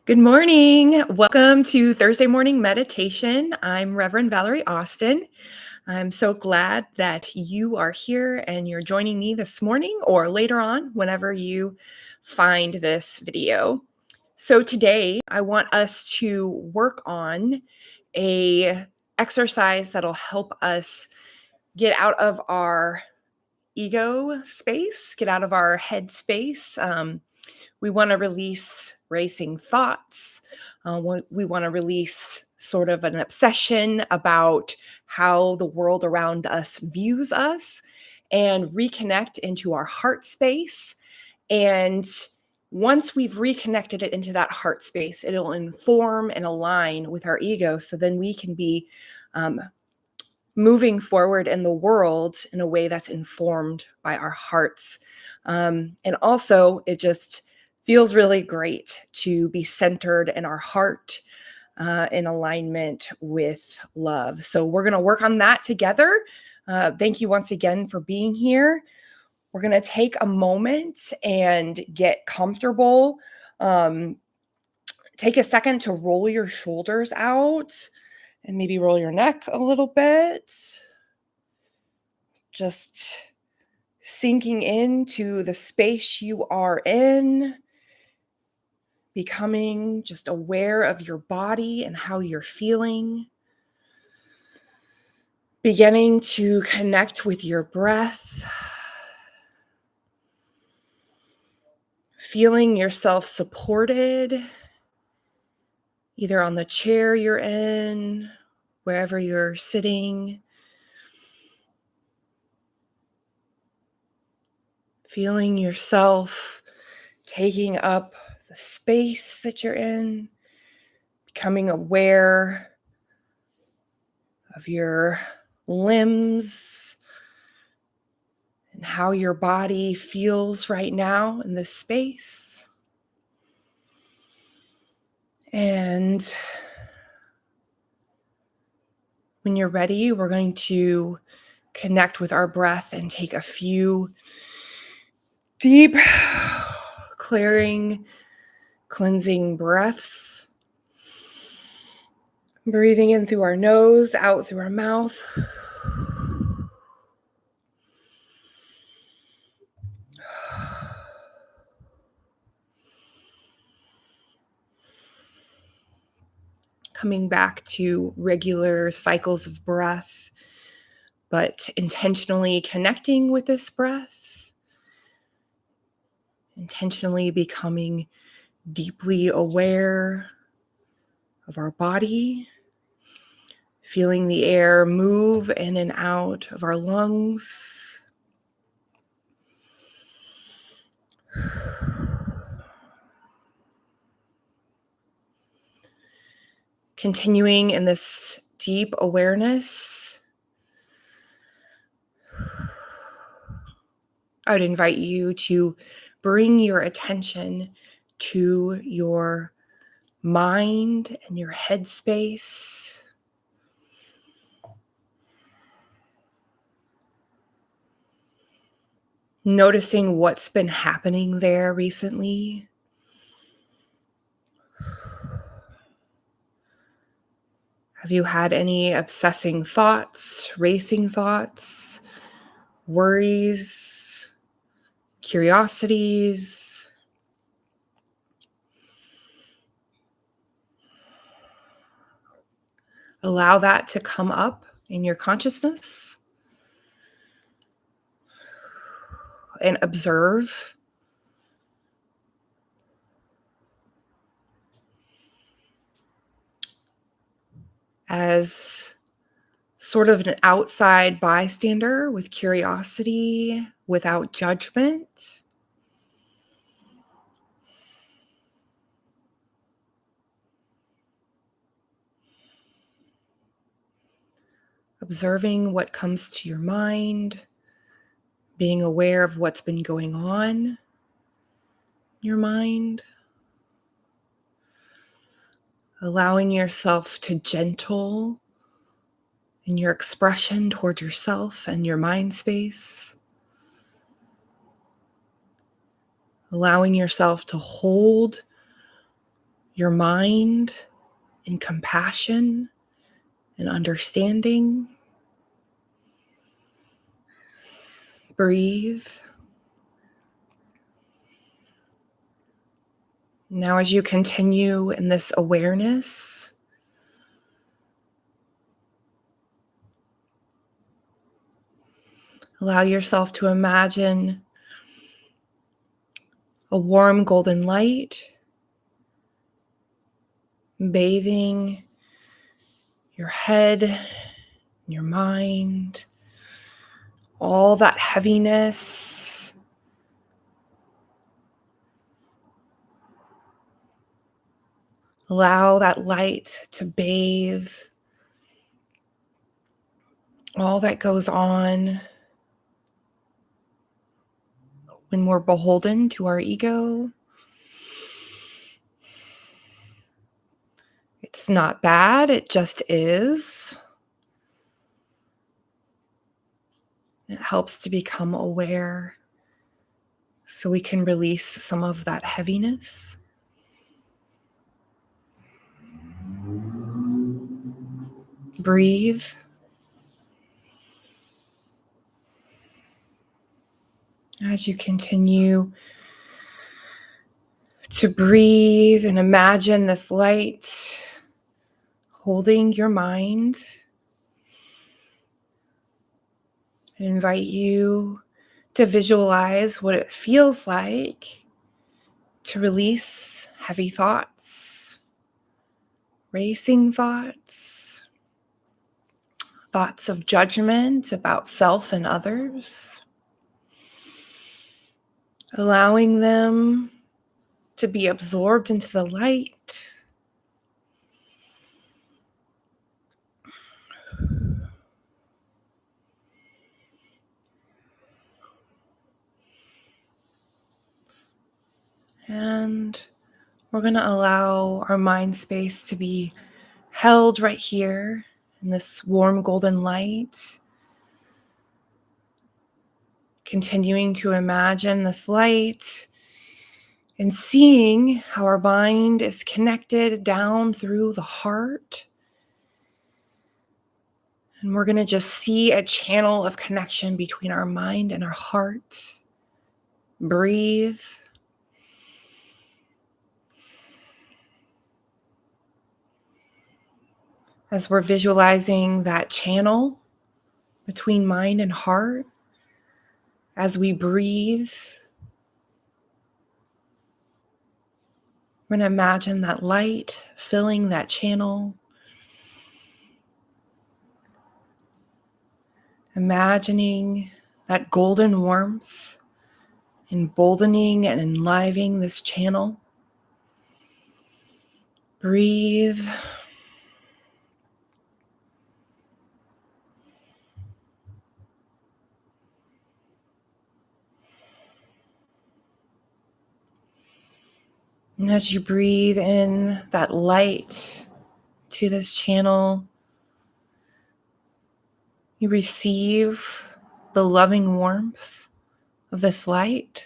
Good morning. Welcome to Thursday morning meditation. I'm Reverend Valerie Austin. I'm so glad that you are here and you're joining me this morning or later on whenever you find this video. So today I want us to work on a exercise that'll help us get out of our ego space, get out of our head space. We want to release racing thoughts. We want to release sort of an obsession about how the world around us views us and reconnect into our heart space. And once we've reconnected it into that heart space, it'll inform and align with our ego. So then we can be um, moving forward in the world in a way that's informed by our hearts. And also, it just feels really great to be centered in our heart, in alignment with love. So, we're going to work on that together. Thank you once again for being here. We're going to take a moment and get comfortable. Um, Take a second to roll your shoulders out and maybe roll your neck a little bit. Just sinking into the space you are in, becoming just aware of your body and how you're feeling, beginning to connect with your breath, feeling yourself supported, either on the chair you're in, wherever you're sitting, feeling yourself taking up the space that you're in, becoming aware of your limbs and how your body feels right now in this space. And when you're ready, we're going to connect with our breath and take a few deep, clearing, cleansing breaths. Breathing in through our nose, out through our mouth. Coming back to regular cycles of breath, but intentionally connecting with this breath, intentionally becoming deeply aware of our body, feeling the air move in and out of our lungs. Continuing in this deep awareness, I would invite you to bring your attention to your mind and your headspace. Noticing what's been happening there recently. Have you had any obsessing thoughts, racing thoughts, worries, curiosities? Allow that to come up in your consciousness and observe. As sort of an outside bystander with curiosity, without judgment. Observing what comes to your mind, being aware of what's been going on in your mind. Allowing yourself to gentle in your expression toward yourself and your mind space. Allowing yourself to hold your mind in compassion and understanding. Breathe. Now, as you continue in this awareness, allow yourself to imagine a warm golden light bathing your head, your mind, all that heaviness. Allow that light to bathe all that goes on when we're beholden to our ego. It's not bad, it just is. It helps to become aware so we can release some of that heaviness. Breathe. As you continue to breathe and imagine this light holding your mind, I invite you to visualize what it feels like to release heavy thoughts, racing thoughts, thoughts of judgment about self and others, allowing them to be absorbed into the light. And we're going to allow our mind space to be held right here in this warm golden light, continuing to imagine this light and seeing how our mind is connected down through the heart. And we're going to just see a channel of connection between our mind and our heart. Breathe. As we're visualizing that channel between mind and heart, as we breathe, we're going to imagine that light filling that channel. Imagining that golden warmth emboldening and enlivening this channel. Breathe. And as you breathe in that light to this channel, you receive the loving warmth of this light.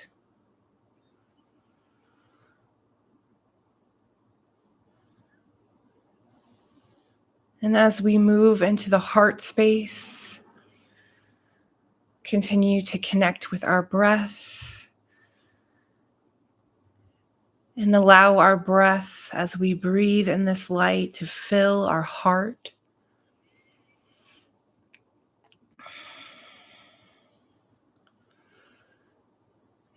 And as we move into the heart space, continue to connect with our breath and allow our breath as we breathe in this light to fill our heart.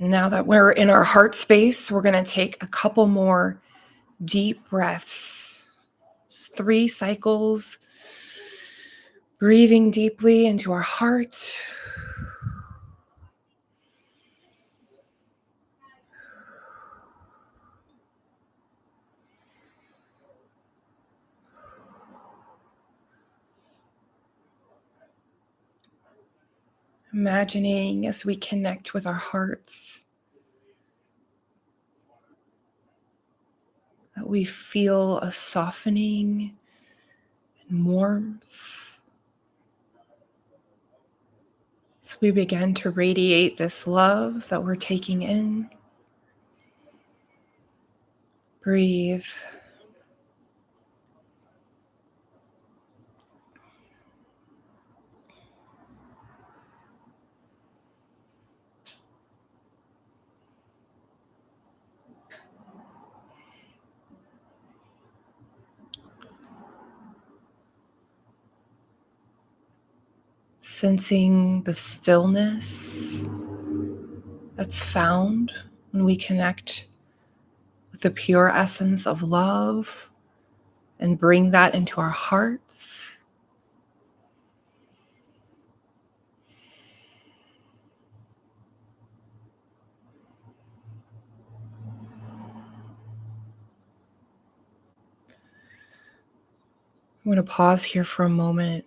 Now that we're in our heart space, we're going to take a couple more deep breaths. Just 3 cycles, breathing deeply into our heart. Imagining as we connect with our hearts that we feel a softening and warmth. So we begin to radiate this love that we're taking in. Breathe. Sensing the stillness that's found when we connect with the pure essence of love and bring that into our hearts. I'm going to pause here for a moment,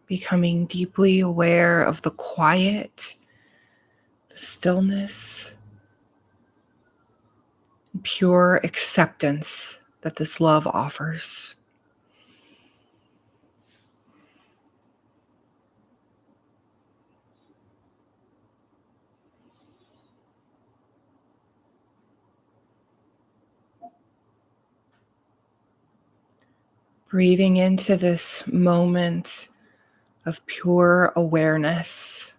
becoming deeply aware of the quiet, the stillness, and pure acceptance that this love offers. Breathing into this moment of pure awareness.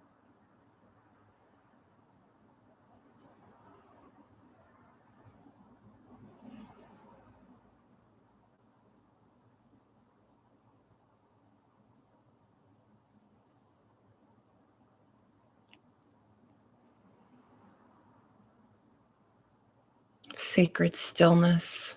Sacred stillness.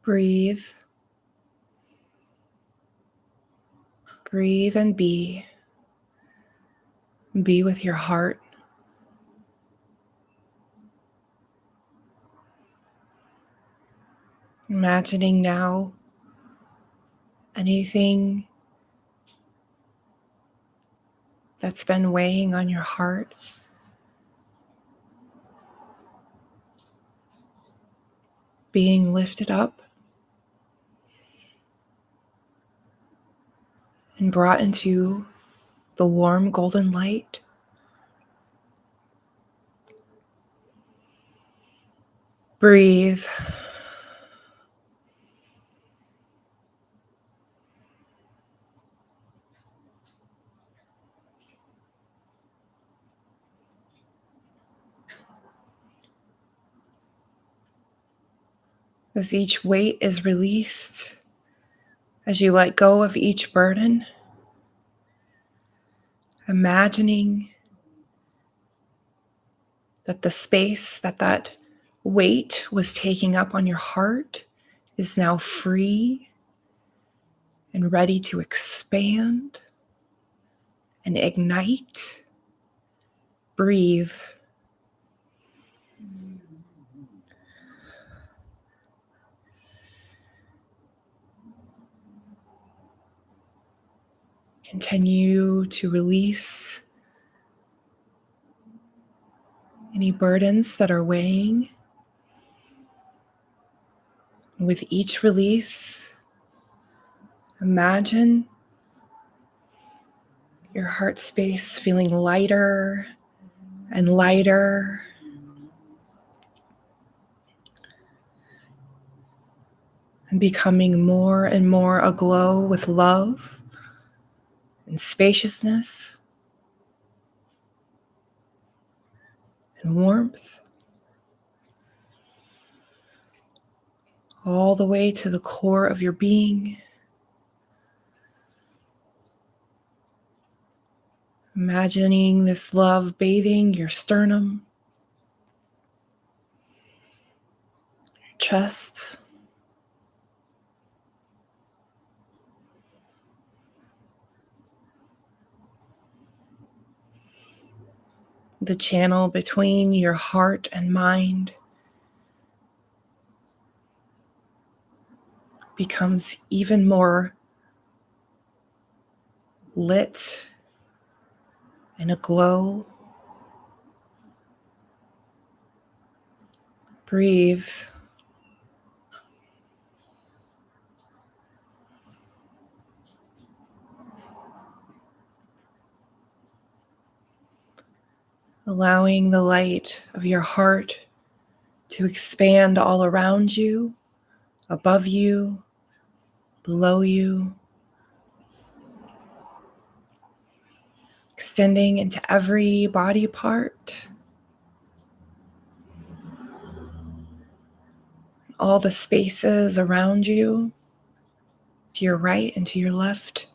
Breathe. Breathe and be. Be with your heart. Imagining now anything that's been weighing on your heart being lifted up and brought into the warm golden light. Breathe. As each weight is released, as you let go of each burden, imagining that the space that weight was taking up on your heart is now free and ready to expand and ignite. Breathe. Continue to release any burdens that are weighing. With each release, imagine your heart space feeling lighter and lighter, and becoming more and more aglow with love and spaciousness and warmth, all the way to the core of your being. Imagining this love bathing your sternum, your chest, the channel between your heart and mind becomes even more lit and aglow. Breathe. allowing the light of your heart to expand all around you, above you, below you, extending into every body part, all the spaces around you, to your right and to your left.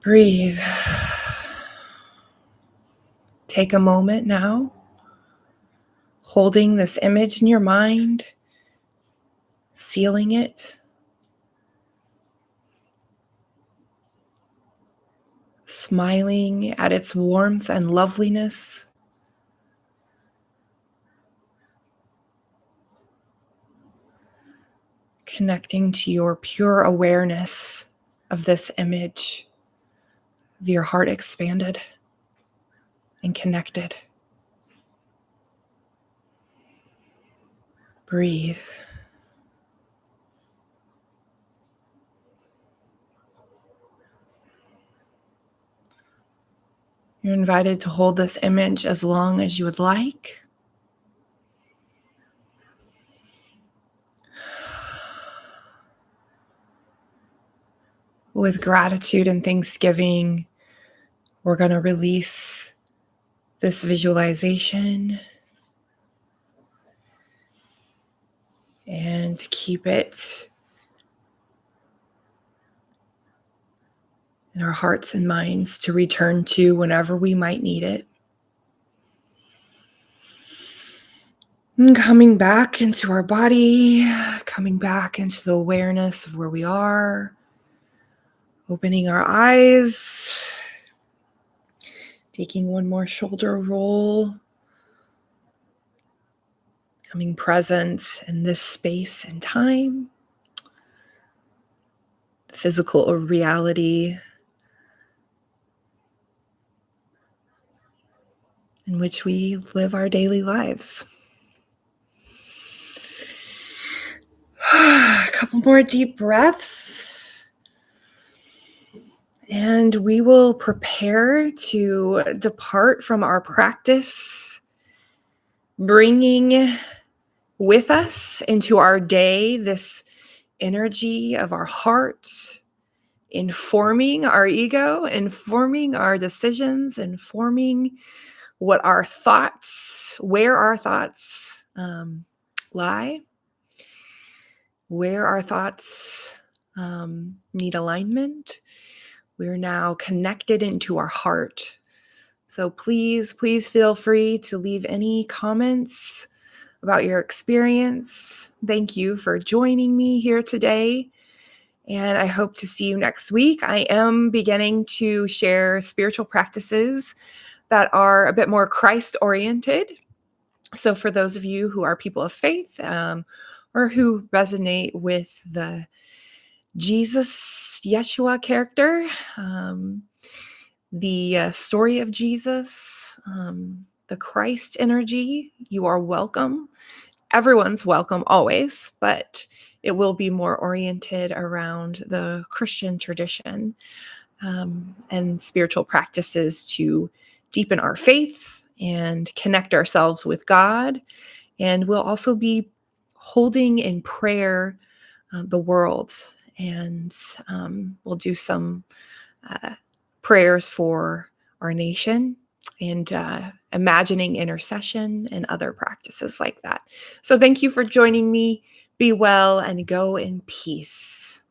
Breathe. Take a moment now, holding this image in your mind, sealing it, smiling at its warmth and loveliness. Connecting to your pure awareness of this image, of your heart expanded and connected. Breathe. You're invited to hold this image as long as you would like. With gratitude and thanksgiving, we're going to release this visualization and keep it in our hearts and minds to return to whenever we might need it. And coming back into our body, coming back into the awareness of where we are, opening our eyes, taking one more shoulder roll, coming present in this space and time, the physical reality in which we live our daily lives. A couple more deep breaths, and we will prepare to depart from our practice, bringing with us into our day this energy of our heart, informing our ego, informing our decisions, informing what our thoughts, where our thoughts lie, where our thoughts need alignment. We're now connected into our heart. So please feel free to leave any comments about your experience. Thank you for joining me here today, and I hope to see you next week. I am beginning to share spiritual practices that are a bit more Christ-oriented. So for those of you who are people of faith or who resonate with the Jesus, Yeshua character, the story of Jesus, the Christ energy, you are welcome. Everyone's welcome always, but it will be more oriented around the Christian tradition and spiritual practices to deepen our faith and connect ourselves with God. And we'll also be holding in prayer the world, and we'll do some prayers for our nation and imagining intercession and other practices like that. So thank you for joining me. Be well and go in peace.